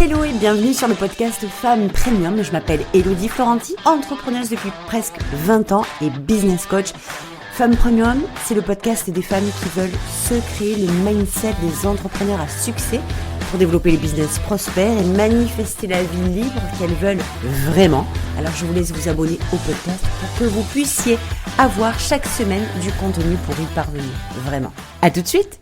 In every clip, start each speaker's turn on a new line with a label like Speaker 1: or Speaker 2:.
Speaker 1: Hello et bienvenue sur le podcast Femmes Premium. Je m'appelle Elodie Florenti, entrepreneuse depuis presque 20 ans et business coach. Femmes Premium, c'est le podcast des femmes qui veulent se créer le mindset des entrepreneurs à succès pour développer les business prospères et manifester la vie libre qu'elles veulent vraiment. Alors je vous laisse vous abonner au podcast pour que vous puissiez avoir chaque semaine du contenu pour y parvenir. Vraiment. À tout de suite.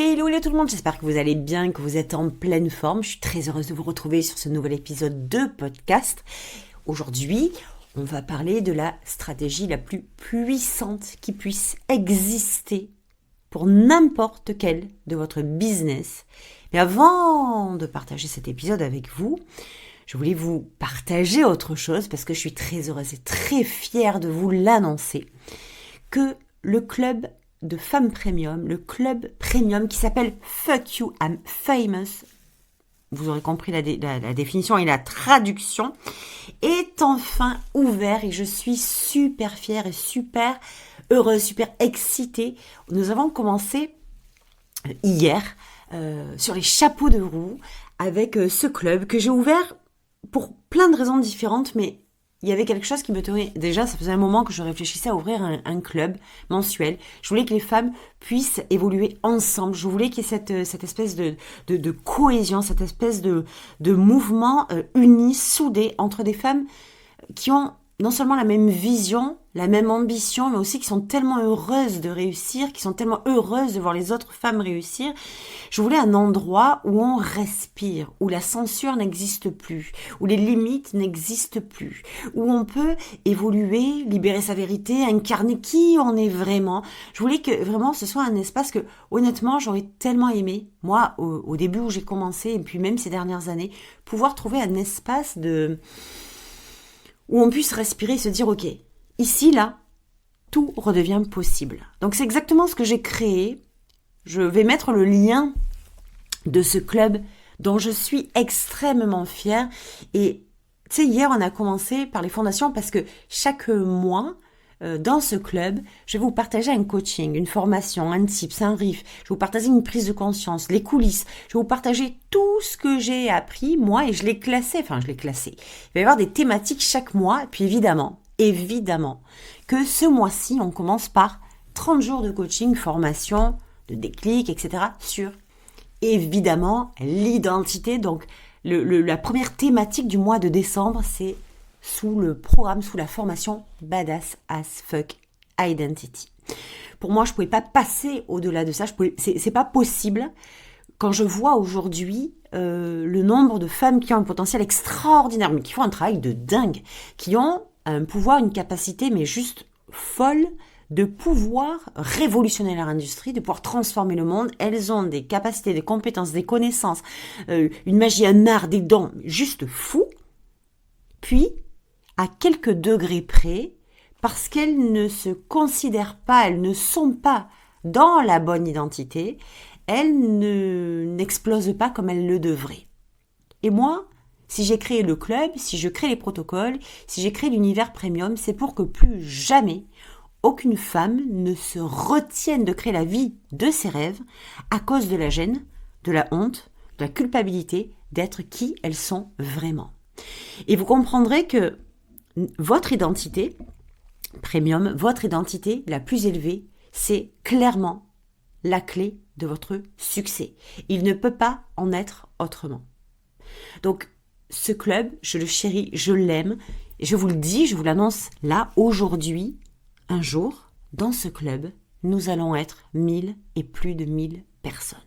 Speaker 1: Hello tout le monde, j'espère que vous allez bien, que vous êtes en pleine forme. Je suis très heureuse de vous retrouver sur ce nouvel épisode de podcast. Aujourd'hui, on va parler de la stratégie la plus puissante qui puisse exister pour n'importe quel de votre business. Mais avant de partager cet épisode avec vous, je voulais vous partager autre chose parce que je suis très heureuse et très fière de vous l'annoncer que le club de Femmes Premium, le club premium qui s'appelle Fuck You, I'm Famous, vous aurez compris la définition et la traduction, est enfin ouvert et je suis super fière et super heureuse, super excitée. Nous avons commencé hier sur les chapeaux de roue avec ce club que j'ai ouvert pour plein de raisons différentes, mais il y avait quelque chose qui me tenait. Déjà, ça faisait un moment que je réfléchissais à ouvrir un club mensuel. Je voulais que les femmes puissent évoluer ensemble. Je voulais qu'il y ait cette espèce de cohésion, cette espèce de mouvement uni, soudé entre des femmes qui ont non seulement la même vision, la même ambition, mais aussi qui sont tellement heureuses de réussir, qui sont tellement heureuses de voir les autres femmes réussir. Je voulais un endroit où on respire, où la censure n'existe plus, où les limites n'existent plus, où on peut évoluer, libérer sa vérité, incarner qui on est vraiment. Je voulais que vraiment ce soit un espace que, honnêtement, j'aurais tellement aimé, moi, au début où j'ai commencé, et puis même ces dernières années, pouvoir trouver un espace où on puisse respirer et se dire, ok, ici, là, tout redevient possible. Donc c'est exactement ce que j'ai créé. Je vais mettre le lien de ce club dont je suis extrêmement fière. Et tu sais, hier, on a commencé par les fondations parce que chaque mois, dans ce club, je vais vous partager un coaching, une formation, un tips, un riff. Je vais vous partager une prise de conscience, les coulisses. Je vais vous partager tout ce que j'ai appris, moi, et je l'ai classé. Il va y avoir des thématiques chaque mois. Et puis évidemment, que ce mois-ci, on commence par 30 jours de coaching, formation, de déclic, etc. sur, évidemment, l'identité. Donc, la première thématique du mois de décembre, c'est sous le programme, sous la formation Badass as Fuck Identity. Pour moi, je ne pouvais pas passer au-delà de ça. C'est pas possible. Quand je vois aujourd'hui le nombre de femmes qui ont un potentiel extraordinaire, mais qui font un travail de dingue, qui ont un pouvoir, une capacité, mais juste folle, de pouvoir révolutionner leur industrie, de pouvoir transformer le monde. Elles ont des capacités, des compétences, des connaissances, une magie, un art, des dons, juste fous. Puis, à quelques degrés près, parce qu'elles ne se considèrent pas, elles ne sont pas dans la bonne identité, elles n'explosent pas comme elles le devraient. Et moi, si j'ai créé le club, si je crée les protocoles, si j'ai créé l'univers premium, c'est pour que plus jamais aucune femme ne se retienne de créer la vie de ses rêves à cause de la gêne, de la honte, de la culpabilité d'être qui elles sont vraiment. Et vous comprendrez que votre identité premium, votre identité la plus élevée, c'est clairement la clé de votre succès. Il ne peut pas en être autrement. Donc, ce club, je le chéris, je l'aime. Et je vous le dis, je vous l'annonce là, aujourd'hui, un jour, dans ce club, nous allons être 1000 et plus de 1000 personnes.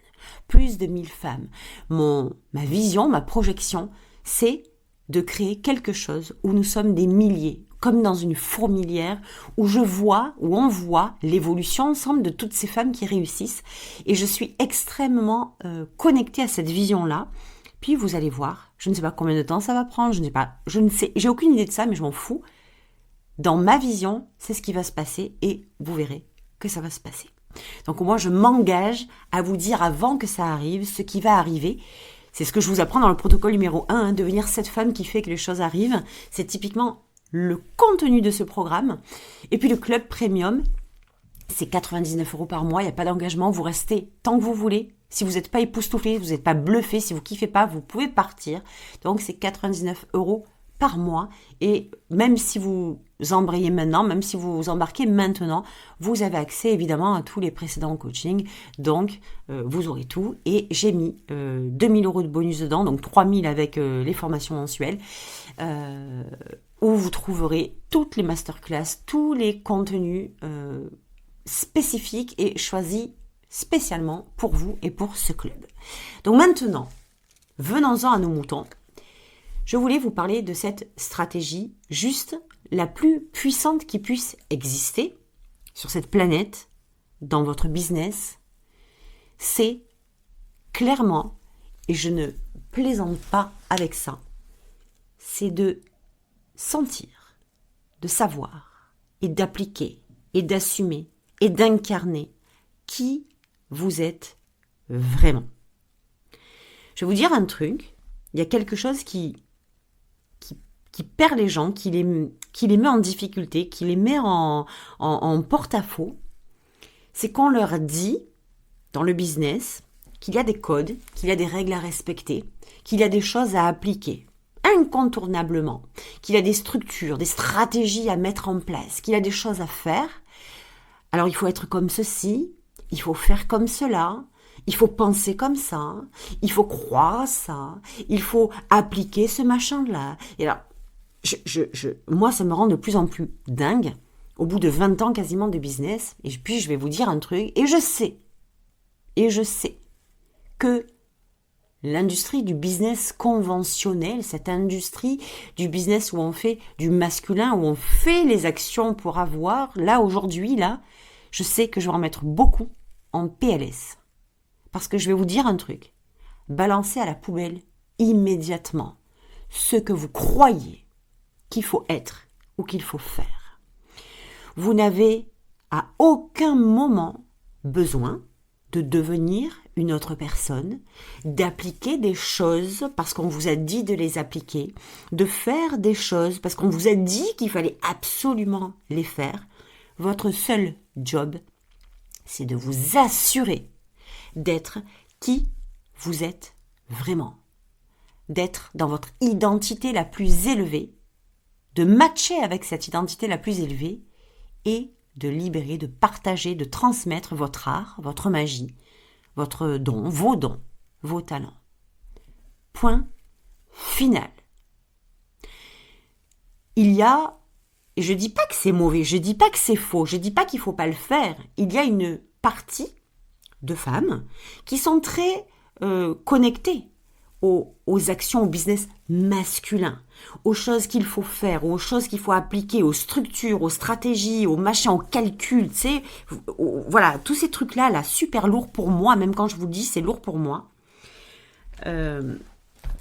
Speaker 1: Plus de 1000 femmes. Ma vision, ma projection, c'est de créer quelque chose où nous sommes des milliers, comme dans une fourmilière, où on voit l'évolution ensemble de toutes ces femmes qui réussissent. Et je suis extrêmement connectée à cette vision-là. Puis vous allez voir, je ne sais pas combien de temps ça va prendre, j'ai aucune idée de ça, mais je m'en fous. Dans ma vision, c'est ce qui va se passer et vous verrez que ça va se passer. Donc moi, je m'engage à vous dire avant que ça arrive, ce qui va arriver. C'est ce que je vous apprends dans le protocole numéro 1, devenir cette femme qui fait que les choses arrivent. C'est typiquement le contenu de ce programme. Et puis le club premium, c'est 99 € par mois, il n'y a pas d'engagement, vous restez tant que vous voulez. Si vous n'êtes pas époustouflé, vous n'êtes pas bluffé, si vous kiffez pas, vous pouvez partir. Donc c'est 99 € par mois. Et même si vous embrayez maintenant, même si vous embarquez maintenant, vous avez accès évidemment à tous les précédents coachings. Donc vous aurez tout. Et j'ai mis 2000 € de bonus dedans, donc 3000 avec les formations mensuelles. Où vous trouverez toutes les masterclass, tous les contenus spécifiques et choisis spécialement pour vous et pour ce club. Donc maintenant, venons-en à nos moutons. Je voulais vous parler de cette stratégie juste la plus puissante qui puisse exister sur cette planète, dans votre business. C'est clairement, et je ne plaisante pas avec ça, c'est de sentir, de savoir et d'appliquer et d'assumer et d'incarner qui vous êtes vraiment. Je vais vous dire un truc, il y a quelque chose qui perd les gens, qui les met en difficulté, qui les met en porte-à-faux. C'est qu'on leur dit, dans le business, qu'il y a des codes, qu'il y a des règles à respecter, qu'il y a des choses à appliquer incontournablement, qu'il y a des structures, des stratégies à mettre en place, qu'il y a des choses à faire. Alors il faut être comme ceci, il faut faire comme cela, il faut penser comme ça, il faut croire à ça, il faut appliquer ce machin-là. Et alors, moi, ça me rend de plus en plus dingue, au bout de 20 ans quasiment de business, et puis je vais vous dire un truc, et je sais que l'industrie du business conventionnel, cette industrie du business où on fait du masculin, où on fait les actions pour avoir, là, aujourd'hui, là, je sais que je vais en mettre beaucoup en PLS. Parce que je vais vous dire un truc. Balancez à la poubelle immédiatement ce que vous croyez qu'il faut être ou qu'il faut faire. Vous n'avez à aucun moment besoin de devenir une autre personne, d'appliquer des choses parce qu'on vous a dit de les appliquer, de faire des choses parce qu'on vous a dit qu'il fallait absolument les faire. Votre seul job, c'est de vous assurer d'être qui vous êtes vraiment, d'être dans votre identité la plus élevée, de matcher avec cette identité la plus élevée et de libérer, de partager, de transmettre votre art, votre magie, votre don, vos talents. Point final. Il y a, et je dis pas que c'est mauvais, je dis pas que c'est faux, je dis pas qu'il faut pas le faire. Il y a une partie de femmes qui sont très connectées aux actions, au business masculin, aux choses qu'il faut faire, aux choses qu'il faut appliquer, aux structures, aux stratégies, aux machins, aux calculs, tu sais, voilà, tous ces trucs-là, là, super lourds pour moi, même quand je vous dis c'est lourd pour moi. Je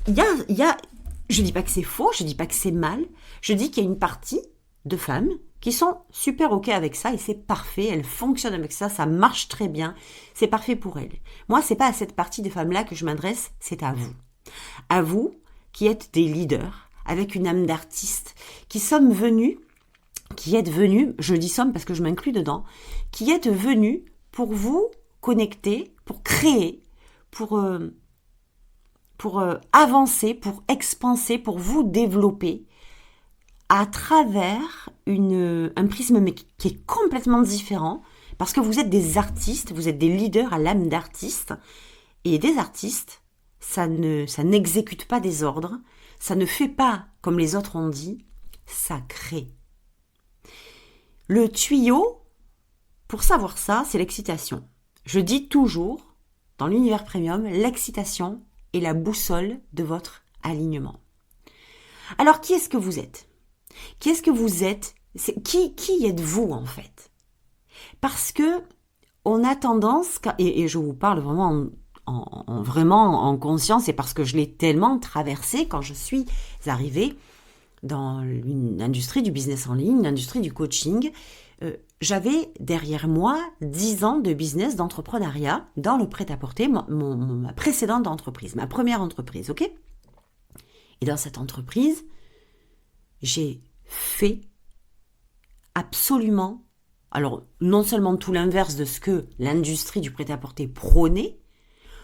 Speaker 1: dis pas que c'est faux, je dis pas que c'est mal, je dis qu'il y a une partie de femmes qui sont super OK avec ça et c'est parfait, elles fonctionnent avec ça, ça marche très bien, c'est parfait pour elles. Moi, c'est pas à cette partie de femmes-là que je m'adresse, c'est à vous. À vous qui êtes des leaders avec une âme d'artiste, qui êtes venus, je dis sommes parce que je m'inclus dedans, qui êtes venus pour vous connecter, pour créer, pour avancer, pour expanser, pour vous développer à travers un prisme qui est complètement différent, parce que vous êtes des artistes, vous êtes des leaders à l'âme d'artiste, et des artistes, ça n'exécute pas des ordres, ça ne fait pas comme les autres ont dit, ça crée. Le tuyau, pour savoir ça, c'est l'excitation. Je dis toujours, dans l'univers premium, l'excitation est la boussole de votre alignement. Alors, qui est-ce que vous êtes ? Qui est-ce que vous êtes ? Qui êtes-vous en fait ? Parce que on a tendance, et je vous parle vraiment vraiment en conscience, et parce que je l'ai tellement traversé quand je suis arrivée dans une industrie du business en ligne, l'industrie du coaching, j'avais derrière moi 10 ans de business, d'entrepreneuriat dans le prêt-à-porter, ma précédente entreprise, ma première entreprise, ok ? Et dans cette entreprise, j'ai fait absolument, alors non seulement tout l'inverse de ce que l'industrie du prêt-à-porter prônait,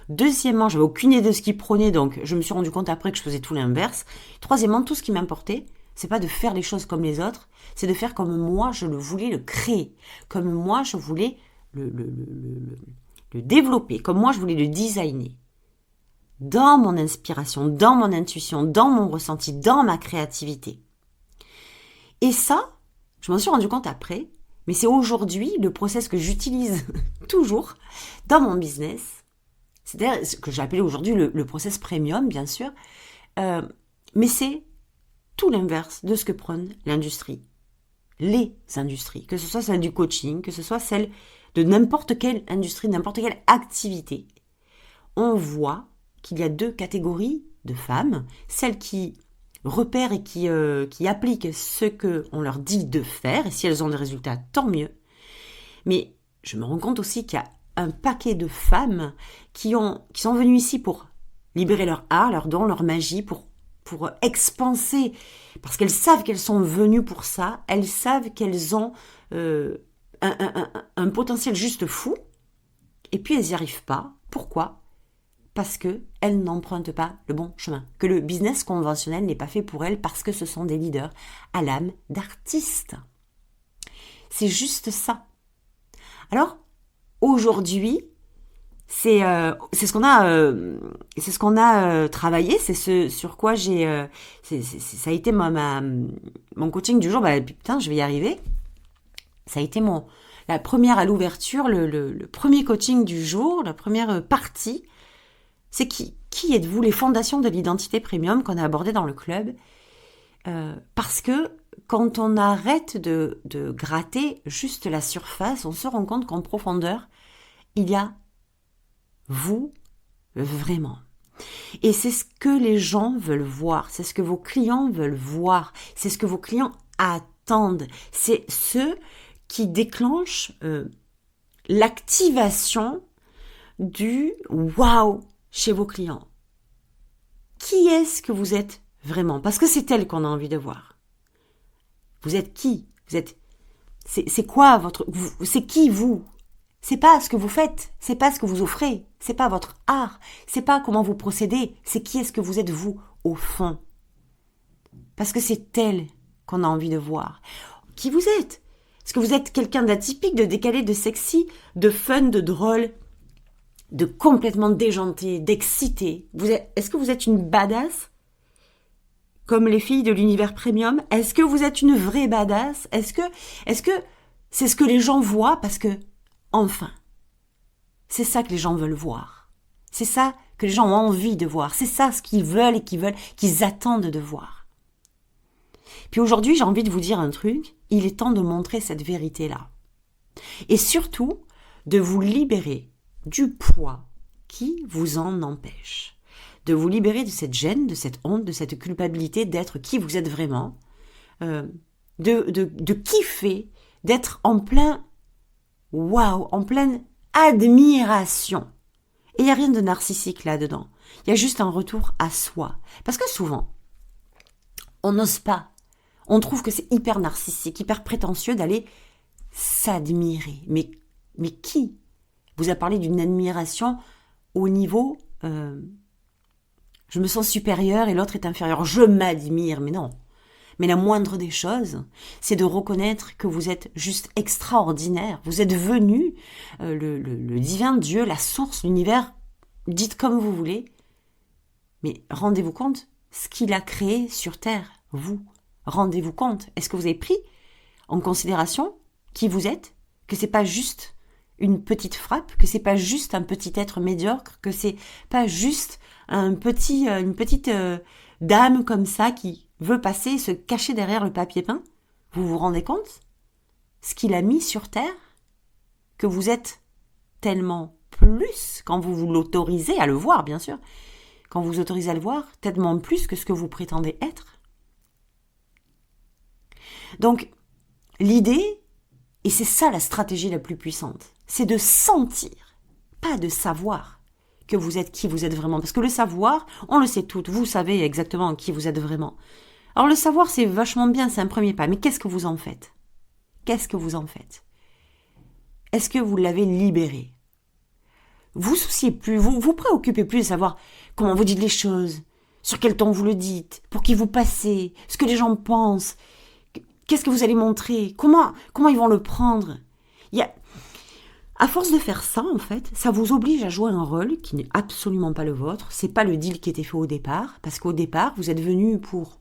Speaker 1: Deuxièmement, j'avais aucune idée de ce qu'il prenait, donc je me suis rendu compte après que je faisais tout l'inverse. Troisièmement, tout ce qui m'importait, c'est pas de faire les choses comme les autres, c'est de faire comme moi je le voulais le créer, comme moi je voulais le développer, comme moi je voulais le designer. Dans mon inspiration, dans mon intuition, dans mon ressenti, dans ma créativité. Et ça, je m'en suis rendu compte après, mais c'est aujourd'hui le process que j'utilise toujours dans mon business. C'est-à-dire ce que j'ai appelé aujourd'hui le process premium, bien sûr. Mais c'est tout l'inverse de ce que prône l'industrie. Les industries, que ce soit celle du coaching, que ce soit celle de n'importe quelle industrie, n'importe quelle activité. On voit qu'il y a 2 catégories de femmes. Celles qui repèrent et qui appliquent ce qu'on leur dit de faire. Et si elles ont des résultats, tant mieux. Mais je me rends compte aussi qu'il y a un paquet de femmes qui sont venues ici pour libérer leur art, leur don, leur magie, pour expanser, parce qu'elles savent qu'elles sont venues pour ça, elles savent qu'elles ont un potentiel juste fou, et puis elles n'y arrivent pas. Pourquoi ? Parce qu'elles n'empruntent pas le bon chemin, que le business conventionnel n'est pas fait pour elles, parce que ce sont des leaders à l'âme d'artistes. C'est juste ça. Alors, aujourd'hui, c'est ce qu'on a travaillé, c'est ce sur quoi ça a été mon coaching du jour. Putain, je vais y arriver. Ça a été la première à l'ouverture, le premier coaching du jour, la première partie. C'est qui êtes-vous, les fondations de l'identité premium qu'on a abordé dans le club. Parce que quand on arrête de gratter juste la surface, on se rend compte qu'en profondeur, il y a vous vraiment. Et c'est ce que les gens veulent voir, c'est ce que vos clients veulent voir, c'est ce que vos clients attendent, c'est ce qui déclenche l'activation du waouh chez vos clients. Qui est-ce que vous êtes vraiment ? Parce que c'est elle qu'on a envie de voir. Vous êtes qui ? C'est quoi c'est qui vous ? C'est pas ce que vous faites, c'est pas ce que vous offrez, c'est pas votre art, c'est pas comment vous procédez, c'est qui est-ce que vous êtes vous au fond. Parce que c'est elle qu'on a envie de voir. Qui vous êtes ? Est-ce que vous êtes quelqu'un d'atypique, de décalé, de sexy, de fun, de drôle, de complètement déjanté, d'excité ? Est-ce que vous êtes une badass ? Comme les filles de l'univers premium ? Est-ce que vous êtes une vraie badass ? Est-ce que c'est ce que les gens voient ? Parce que enfin, c'est ça que les gens veulent voir. C'est ça que les gens ont envie de voir. C'est ça ce qu'ils veulent et qu'ils attendent de voir. Puis aujourd'hui, j'ai envie de vous dire un truc. Il est temps de montrer cette vérité-là. Et surtout, de vous libérer du poids qui vous en empêche. De vous libérer de cette gêne, de cette honte, de cette culpabilité d'être qui vous êtes vraiment. De kiffer, d'être en plein waouh, en pleine admiration. Et il n'y a rien de narcissique là-dedans. Il y a juste un retour à soi. Parce que souvent, on n'ose pas. On trouve que c'est hyper narcissique, hyper prétentieux d'aller s'admirer. Mais qui vous a parlé d'une admiration au niveau je me sens supérieure et l'autre est inférieur. Je m'admire, mais non. Mais la moindre des choses, c'est de reconnaître que vous êtes juste extraordinaire. Vous êtes venu, le divin Dieu, la source, l'univers, dites comme vous voulez. Mais rendez-vous compte, ce qu'il a créé sur Terre, vous. Rendez-vous compte. Est-ce que vous avez pris en considération qui vous êtes ? Que c'est pas juste une petite frappe, que c'est pas juste un petit être médiocre, que c'est pas juste une petite dame comme ça qui veut passer et se cacher derrière le papier peint. Vous vous rendez compte ? Ce qu'il a mis sur Terre ? Que vous êtes tellement plus, quand vous vous l'autorisez à le voir, bien sûr, quand vous vous autorisez à le voir, tellement plus que ce que vous prétendez être. Donc, l'idée, et c'est ça la stratégie la plus puissante, c'est de sentir, pas de savoir que vous êtes qui vous êtes vraiment. Parce que le savoir, on le sait toutes, vous savez exactement qui vous êtes vraiment. Alors le savoir, c'est vachement bien, c'est un premier pas, mais qu'est-ce que vous en faites ? Qu'est-ce que vous en faites ? Est-ce que vous l'avez libéré ? vous souciez plus, vous préoccupez plus de savoir comment vous dites les choses, sur quel ton vous le dites, pour qui vous passez, ce que les gens pensent, qu'est-ce que vous allez montrer, comment ils vont le prendre. À force de faire ça, en fait, ça vous oblige à jouer un rôle qui n'est absolument pas le vôtre. C'est pas le deal qui était fait au départ, parce qu'au départ, vous êtes venu pour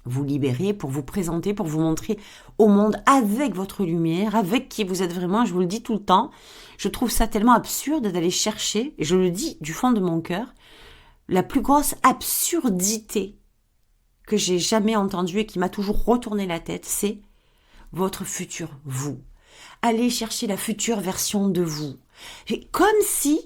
Speaker 1: vous libérer, pour vous présenter, pour vous montrer au monde avec votre lumière, avec qui vous êtes vraiment. Je vous le dis tout le temps, je trouve ça tellement absurde d'aller chercher, et je le dis du fond de mon cœur, la plus grosse absurdité que j'ai jamais entendue et qui m'a toujours retourné la tête, c'est votre futur vous. Allez chercher la future version de vous. Et comme si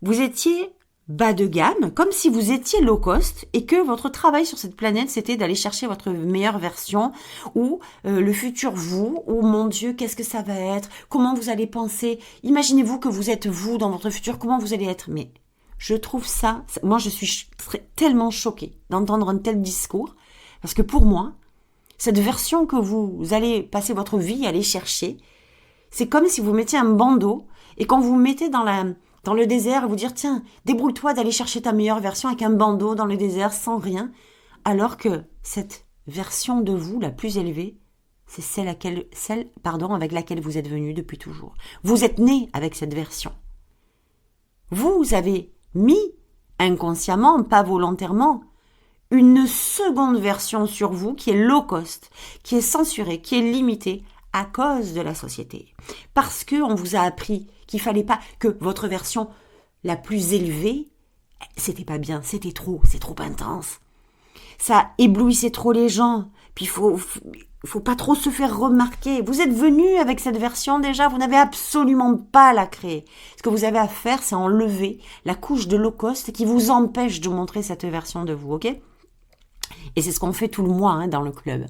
Speaker 1: vous étiez bas de gamme, comme si vous étiez low cost et que votre travail sur cette planète, c'était d'aller chercher votre meilleure version ou le futur vous, ou mon Dieu, qu'est-ce que ça va être, comment vous allez penser, imaginez-vous que vous êtes vous dans votre futur, comment vous allez être. Mais je trouve ça, moi je suis tellement choquée d'entendre un tel discours, parce que pour moi, cette version que vous allez passer votre vie à aller chercher, c'est comme si vous mettiez un bandeau et quand vous mettez dans le désert, vous dire tiens, débrouille-toi d'aller chercher ta meilleure version avec un bandeau dans le désert sans rien, alors que cette version de vous la plus élevée, c'est celle avec laquelle vous êtes venu depuis toujours. Vous êtes né avec cette version. Vous avez mis inconsciemment, pas volontairement, une seconde version sur vous qui est low cost, qui est censurée, qui est limitée à cause de la société. Parce qu'on vous a appris qu'il fallait pas que votre version la plus élevée, c'était pas bien, c'est trop intense. Ça éblouissait trop les gens. Puis faut pas trop se faire remarquer. Vous êtes venu avec cette version déjà, vous n'avez absolument pas à la créer. Ce que vous avez à faire, c'est enlever la couche de low cost qui vous empêche de montrer cette version de vous, ok ? Et c'est ce qu'on fait tout le mois dans le club.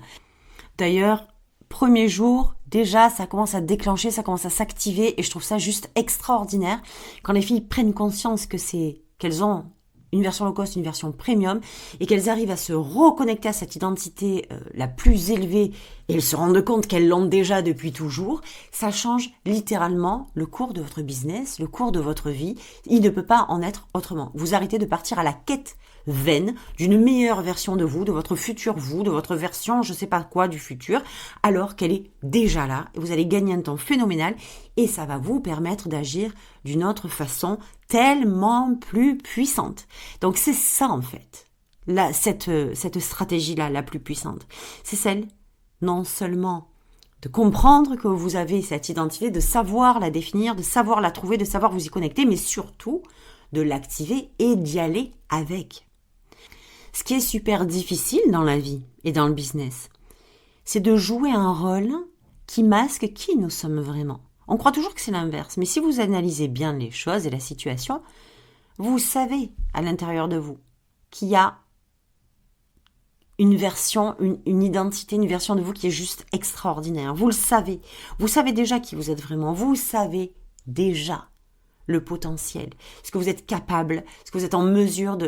Speaker 1: D'ailleurs, premier jour, déjà, ça commence à déclencher, ça commence à s'activer et je trouve ça juste extraordinaire quand les filles prennent conscience qu'elles ont une version low cost, une version premium et qu'elles arrivent à se reconnecter à cette identité la plus élevée et elles se rendent compte qu'elles l'ont déjà depuis toujours. Ça change littéralement le cours de votre business, le cours de votre vie. Il ne peut pas en être autrement. Vous arrêtez de partir à la quête vaine d'une meilleure version de vous, de votre futur vous, de votre version je sais pas quoi du futur, alors qu'elle est déjà là. Vous allez gagner un temps phénoménal et ça va vous permettre d'agir d'une autre façon tellement plus puissante. Donc c'est ça en fait, cette stratégie-là la plus puissante. C'est celle non seulement de comprendre que vous avez cette identité, de savoir la définir, de savoir la trouver, de savoir vous y connecter, mais surtout de l'activer et d'y aller avec. Ce qui est super difficile dans la vie et dans le business, c'est de jouer un rôle qui masque qui nous sommes vraiment. On croit toujours que c'est l'inverse, mais si vous analysez bien les choses et la situation, vous savez à l'intérieur de vous qu'il y a une version, une identité, une version de vous qui est juste extraordinaire. Vous le savez. Vous savez déjà qui vous êtes vraiment. Vous savez déjà le potentiel, ce que vous êtes capable, ce que vous êtes en mesure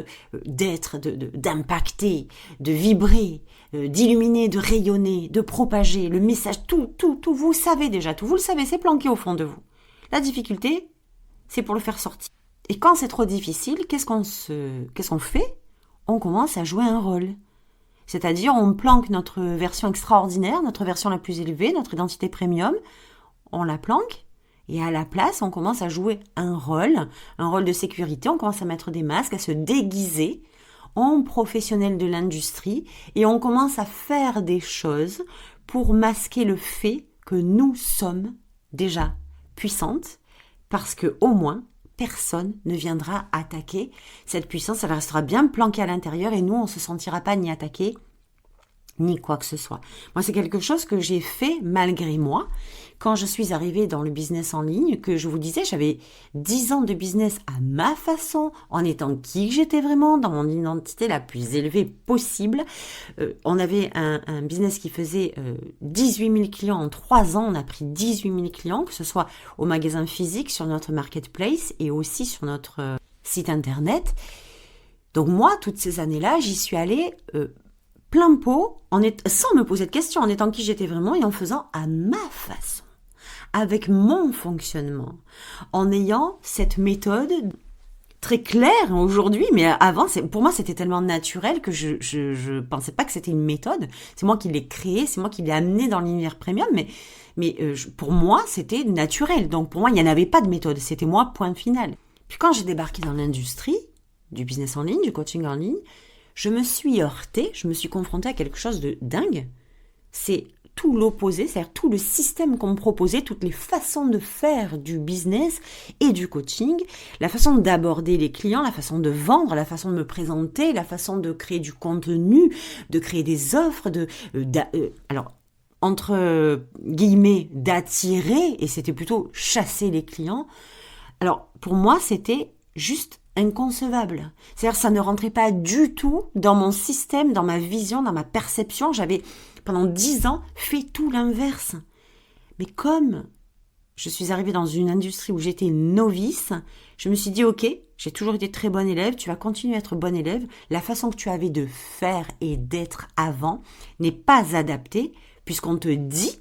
Speaker 1: d'être, d'impacter, de vibrer, d'illuminer, de rayonner, de propager, le message, tout, vous savez déjà tout, vous le savez, c'est planqué au fond de vous. La difficulté, c'est pour le faire sortir. Et quand c'est trop difficile, qu'est-ce qu'on fait ? On commence à jouer un rôle. C'est-à-dire, on planque notre version extraordinaire, notre version la plus élevée, notre identité premium, on la planque, et à la place, on commence à jouer un rôle de sécurité, on commence à mettre des masques, à se déguiser en professionnel de l'industrie, et on commence à faire des choses pour masquer le fait que nous sommes déjà puissantes, parce que au moins, personne ne viendra attaquer cette puissance, elle restera bien planquée à l'intérieur, et nous, on ne se sentira pas ni attaqué, ni quoi que ce soit. Moi, c'est quelque chose que j'ai fait malgré moi. Quand je suis arrivée dans le business en ligne, que je vous disais, j'avais 10 ans de business à ma façon, en étant qui j'étais vraiment, dans mon identité la plus élevée possible. On avait un business qui faisait 18 000 clients en 3 ans. On a pris 18 000 clients, que ce soit au magasin physique, sur notre marketplace et aussi sur notre site internet. Donc moi, toutes ces années-là, j'y suis allée plein pot, sans me poser de questions, en étant qui j'étais vraiment et en faisant à ma façon. avec mon fonctionnement, en ayant cette méthode très claire aujourd'hui, mais avant, pour moi, c'était tellement naturel que je pensais pas que c'était une méthode. C'est moi qui l'ai créé, c'est moi qui l'ai amené dans l'univers premium, pour moi, c'était naturel. Donc pour moi, il n'y en avait pas de méthode, c'était moi, point final. Puis quand j'ai débarqué dans l'industrie du business en ligne, du coaching en ligne, je me suis heurtée, je me suis confrontée à quelque chose de dingue. C'est tout l'opposé, c'est-à-dire tout le système qu'on me proposait, toutes les façons de faire du business et du coaching, la façon d'aborder les clients, la façon de vendre, la façon de me présenter, la façon de créer du contenu, de créer des offres, alors entre guillemets d'attirer, et c'était plutôt chasser les clients. Alors pour moi c'était juste inconcevable. C'est-à-dire ça ne rentrait pas du tout dans mon système, dans ma vision, dans ma perception. J'avais pendant 10 ans fait tout l'inverse. Mais comme je suis arrivée dans une industrie où j'étais novice, je me suis dit ok, j'ai toujours été très bonne élève, tu vas continuer à être bonne élève. La façon que tu avais de faire et d'être avant n'est pas adaptée puisqu'on te dit,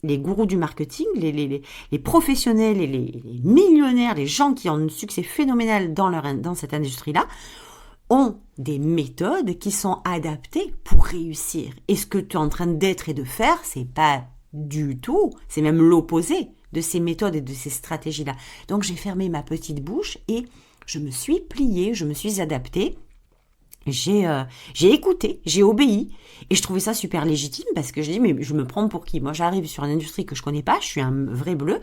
Speaker 1: les gourous du marketing, les professionnels et les millionnaires, les gens qui ont un succès phénoménal dans cette industrie-là, ont des méthodes qui sont adaptées pour réussir. Et ce que tu es en train d'être et de faire, c'est pas du tout, c'est même l'opposé de ces méthodes et de ces stratégies-là. Donc j'ai fermé ma petite bouche et je me suis pliée, je me suis adaptée. J'ai écouté, j'ai obéi et je trouvais ça super légitime parce que je dis mais je me prends pour qui? Moi j'arrive sur une industrie que je connais pas, je suis un vrai bleu.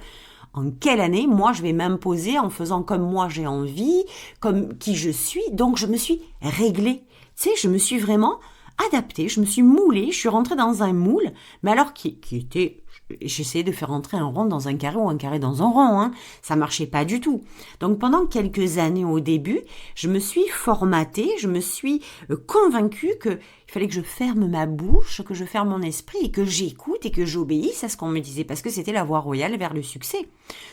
Speaker 1: En quelle année moi je vais m'imposer en faisant comme moi j'ai envie, comme qui je suis? Donc je me suis réglée. Tu sais, je me suis vraiment adaptée, je me suis moulée, je suis rentrée dans un moule, mais alors qui était, j'essayais de faire rentrer un rond dans un carré ou un carré dans un rond, hein. Ça marchait pas du tout. Donc pendant quelques années au début, je me suis formatée, je me suis convaincue que il fallait que je ferme ma bouche, que je ferme mon esprit et que j'écoute et que j'obéisse à ce qu'on me disait parce que c'était la voie royale vers le succès.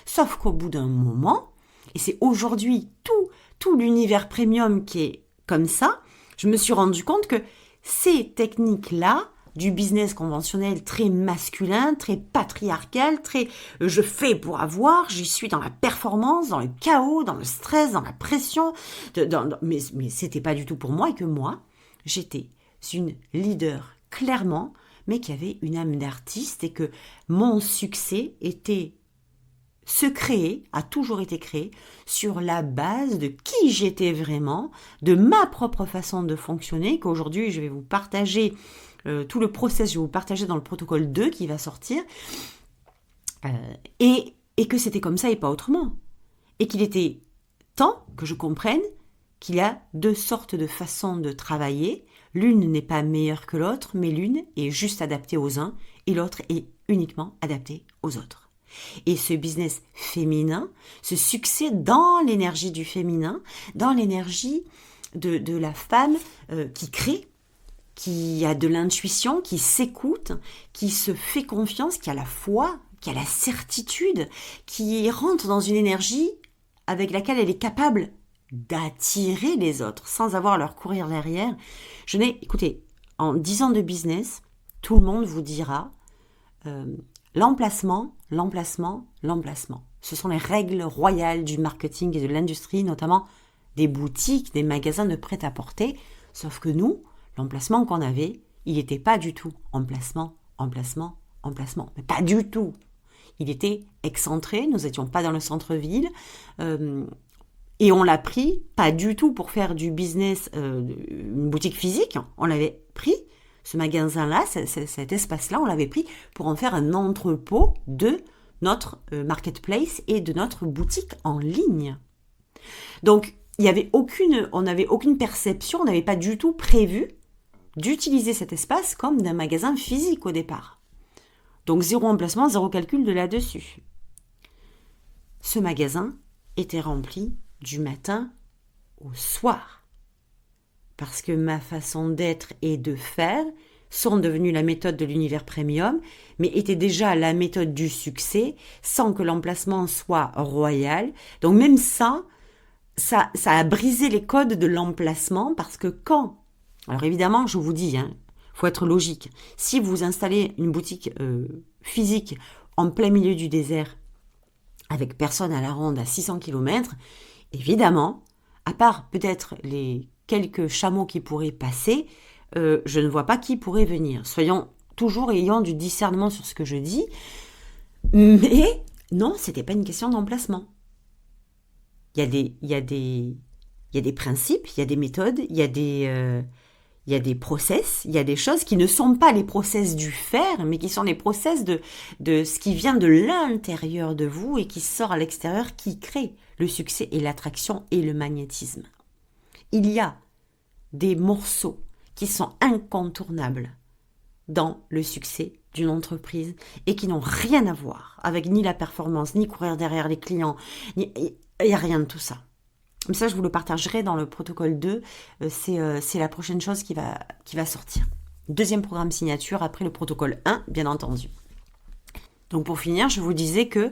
Speaker 1: Sauf qu'au bout d'un moment, et c'est aujourd'hui tout l'univers premium qui est comme ça, je me suis rendu compte que ces techniques-là, du business conventionnel très masculin, très patriarcal, très je fais pour avoir, j'y suis dans la performance, dans le chaos, dans le stress, dans la pression, mais c'était pas du tout pour moi et que moi, j'étais une leader clairement, mais qui avait une âme d'artiste et que mon succès a toujours été créé sur la base de qui j'étais vraiment, de ma propre façon de fonctionner, qu'aujourd'hui je vais vous partager tout le process, je vais vous partager dans le protocole 2 qui va sortir, et que c'était comme ça et pas autrement. Et qu'il était temps que je comprenne qu'il y a 2 sortes de façons de travailler. L'une n'est pas meilleure que l'autre, mais l'une est juste adaptée aux uns et l'autre est uniquement adaptée aux autres. Et ce business féminin, ce succès dans l'énergie du féminin, dans l'énergie de la femme qui crée, qui a de l'intuition, qui s'écoute, qui se fait confiance, qui a la foi, qui a la certitude, qui rentre dans une énergie avec laquelle elle est capable d'attirer les autres sans avoir à leur courir derrière. Écoutez, en 10 ans de business, tout le monde vous dira l'emplacement. Ce sont les règles royales du marketing et de l'industrie, notamment des boutiques, des magasins de prêt-à-porter. Sauf que nous, l'emplacement qu'on avait, il n'était pas du tout emplacement. Mais pas du tout. Il était excentré, nous n'étions pas dans le centre-ville. Et on l'a pris, pas du tout pour faire du business, une boutique physique. On l'avait pris, ce magasin-là, cet espace-là, on l'avait pris pour en faire un entrepôt de notre marketplace et de notre boutique en ligne. Donc, on n'avait aucune perception, on n'avait pas du tout prévu d'utiliser cet espace comme d'un magasin physique au départ. Donc, 0 emplacement, 0 calcul de là-dessus. Ce magasin était rempli du matin au soir. Parce que ma façon d'être et de faire sont devenues la méthode de l'univers premium, mais étaient déjà la méthode du succès, sans que l'emplacement soit royal. Donc même ça a brisé les codes de l'emplacement, parce que alors évidemment, je vous dis, faut être logique. Si vous installez une boutique physique en plein milieu du désert, avec personne à la ronde à 600 km, évidemment, à part peut-être les quelques chameaux qui pourraient passer, je ne vois pas qui pourrait venir. Soyons toujours ayant du discernement sur ce que je dis, mais non, c'était pas une question d'emplacement. Il y a des principes, il y a des méthodes, il y a des process, il y a des choses qui ne sont pas les process du faire, mais qui sont les process de ce qui vient de l'intérieur de vous et qui sort à l'extérieur, qui crée le succès et l'attraction et le magnétisme. Il y a des morceaux qui sont incontournables dans le succès d'une entreprise et qui n'ont rien à voir avec ni la performance, ni courir derrière les clients, il n'y a rien de tout ça. Mais ça, je vous le partagerai dans le protocole 2, c'est la prochaine chose qui va sortir. Deuxième programme signature après le protocole 1, bien entendu. Donc pour finir, je vous disais que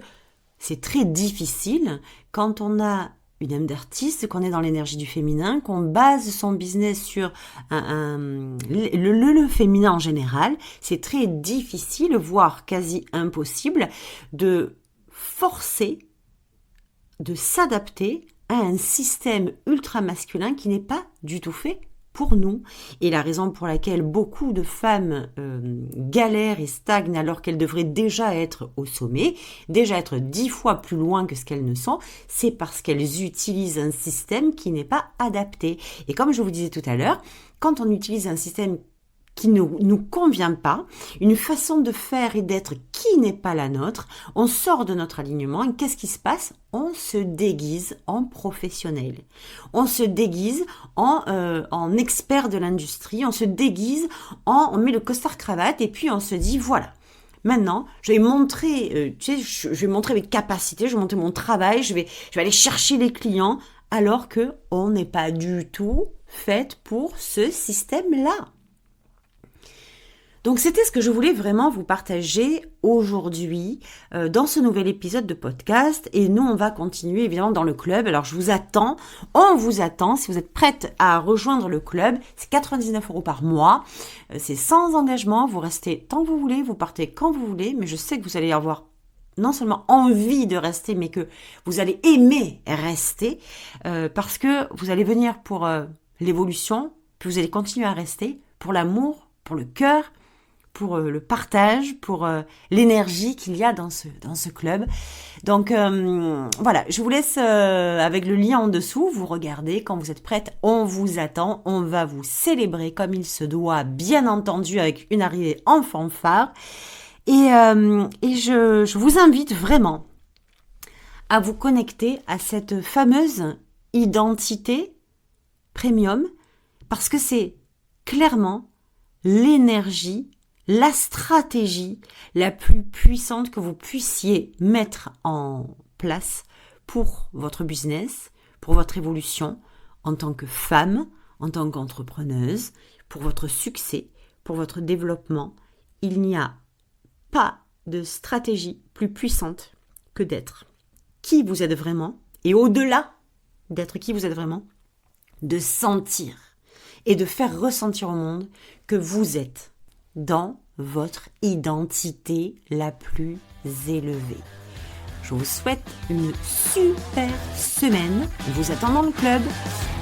Speaker 1: c'est très difficile quand on a une âme d'artiste, qu'on est dans l'énergie du féminin, qu'on base son business sur le féminin en général. C'est très difficile, voire quasi impossible, de forcer, de s'adapter à un système ultra masculin qui n'est pas du tout fait pour nous. Et la raison pour laquelle beaucoup de femmes galèrent et stagnent alors qu'elles devraient déjà être au sommet, déjà être 10 fois plus loin que ce qu'elles ne sont, c'est parce qu'elles utilisent un système qui n'est pas adapté. Et comme je vous disais tout à l'heure, quand on utilise un système qui ne nous convient pas, une façon de faire et d'être qui n'est pas la nôtre, on sort de notre alignement et qu'est-ce qui se passe ? On se déguise en professionnel, on se déguise en expert de l'industrie, on se déguise on met le costard cravate et puis on se dit voilà. Maintenant, je vais montrer, je vais montrer mes capacités, je vais montrer mon travail, je vais aller chercher les clients, alors que on n'est pas du tout fait pour ce système-là. Donc c'était ce que je voulais vraiment vous partager aujourd'hui dans ce nouvel épisode de podcast. Et nous, on va continuer évidemment dans le club. Alors je vous attends, on vous attend. Si vous êtes prête à rejoindre le club, c'est 99 € par mois. C'est sans engagement, vous restez tant que vous voulez, vous partez quand vous voulez. Mais je sais que vous allez avoir non seulement envie de rester, mais que vous allez aimer rester parce que vous allez venir pour l'évolution, puis vous allez continuer à rester pour l'amour, pour le cœur, pour le partage, pour l'énergie qu'il y a dans ce club. Donc voilà, je vous laisse avec le lien en dessous, vous regardez, quand vous êtes prête, on vous attend, on va vous célébrer comme il se doit, bien entendu, avec une arrivée en fanfare. Et je vous invite vraiment à vous connecter à cette fameuse identité premium, parce que c'est clairement l'énergie, la stratégie la plus puissante que vous puissiez mettre en place pour votre business, pour votre évolution en tant que femme, en tant qu'entrepreneuse, pour votre succès, pour votre développement. Il n'y a pas de stratégie plus puissante que d'être qui vous êtes vraiment, et au-delà d'être qui vous êtes vraiment, de sentir et de faire ressentir au monde que vous êtes dans votre identité la plus élevée. Je vous souhaite une super semaine. On vous attend dans le club.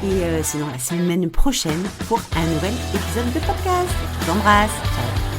Speaker 1: Et sinon, la semaine prochaine pour un nouvel épisode de podcast. Je vous embrasse. Ciao.